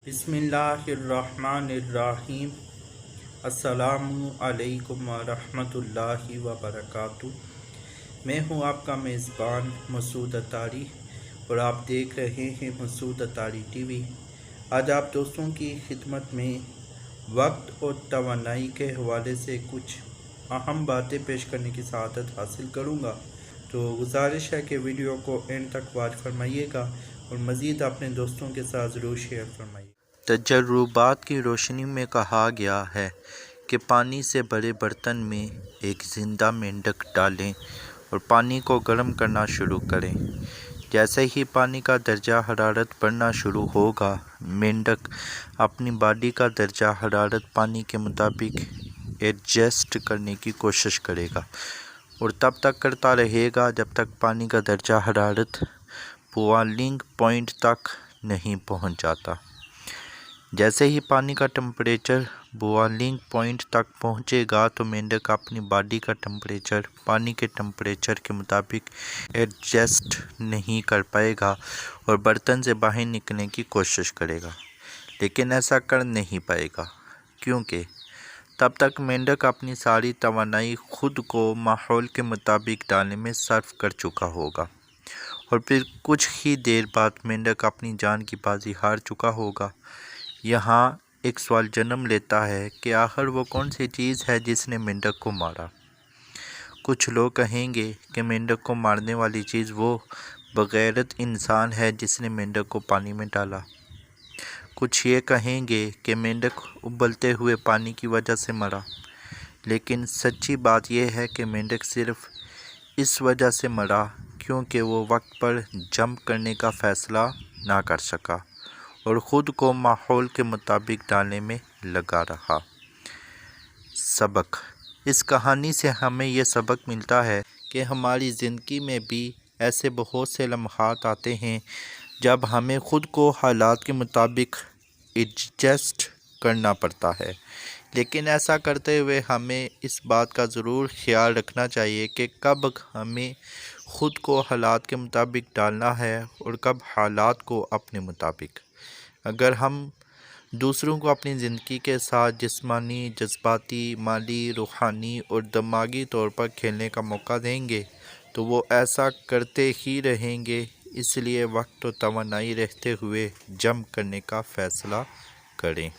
بسم اللہ الرحمن الرحیم۔ السلام علیکم ورحمۃ اللہ وبرکاتہ۔ میں ہوں آپ کا میزبان مسعود اطاری اور آپ دیکھ رہے ہیں مسعود اطاری ٹی وی۔ آج آپ دوستوں کی خدمت میں وقت اور توانائی کے حوالے سے کچھ اہم باتیں پیش کرنے کی سعادت حاصل کروں گا، تو گزارش ہے کہ ویڈیو کو اینڈ تک واچ فرمائیے گا اور مزید اپنے دوستوں کے ساتھ ضرور شیئر فرمائیے۔ تجربات کی روشنی میں کہا گیا ہے کہ پانی سے بڑے برتن میں ایک زندہ مینڈک ڈالیں اور پانی کو گرم کرنا شروع کریں۔ جیسے ہی پانی کا درجہ حرارت بڑھنا شروع ہوگا، مینڈک اپنی باڈی کا درجہ حرارت پانی کے مطابق ایڈجسٹ کرنے کی کوشش کرے گا اور تب تک کرتا رہے گا جب تک پانی کا درجہ حرارت بوائلنگ پوائنٹ تک نہیں پہنچ جاتا۔ جیسے ہی پانی کا ٹمپریچر بوائلنگ پوائنٹ تک پہنچے گا تو مینڈک اپنی باڈی کا ٹمپریچر پانی کے ٹمپریچر کے مطابق ایڈجسٹ نہیں کر پائے گا اور برتن سے باہر نکلنے کی کوشش کرے گا، لیکن ایسا کر نہیں پائے گا کیونکہ تب تک مینڈک اپنی ساری توانائی خود کو ماحول کے مطابق ڈالنے میں صرف کر چکا ہوگا، اور پھر کچھ ہی دیر بعد مینڈک اپنی جان کی بازی ہار چکا ہوگا۔ یہاں ایک سوال جنم لیتا ہے کہ آخر وہ کون سی چیز ہے جس نے مینڈک کو مارا؟ کچھ لوگ کہیں گے کہ مینڈک کو مارنے والی چیز وہ بغیرت انسان ہے جس نے مینڈک کو پانی میں ڈالا۔ کچھ یہ کہیں گے کہ مینڈک ابلتے ہوئے پانی کی وجہ سے مرا، لیکن سچی بات یہ ہے کہ مینڈک صرف اس وجہ سے مرا کیونکہ وہ وقت پر جمپ کرنے کا فیصلہ نہ کر سکا اور خود کو ماحول کے مطابق ڈالنے میں لگا رہا۔ سبق: اس کہانی سے ہمیں یہ سبق ملتا ہے کہ ہماری زندگی میں بھی ایسے بہت سے لمحات آتے ہیں جب ہمیں خود کو حالات کے مطابق ایڈجسٹ کرنا پڑتا ہے، لیکن ایسا کرتے ہوئے ہمیں اس بات کا ضرور خیال رکھنا چاہیے کہ کب ہمیں خود کو حالات کے مطابق ڈالنا ہے اور کب حالات کو اپنے مطابق۔ اگر ہم دوسروں کو اپنی زندگی کے ساتھ جسمانی، جذباتی، مالی، روحانی اور دماغی طور پر کھیلنے کا موقع دیں گے تو وہ ایسا کرتے ہی رہیں گے، اس لیے وقت اور توانائی رہتے ہوئے جمپ کرنے کا فیصلہ کریں۔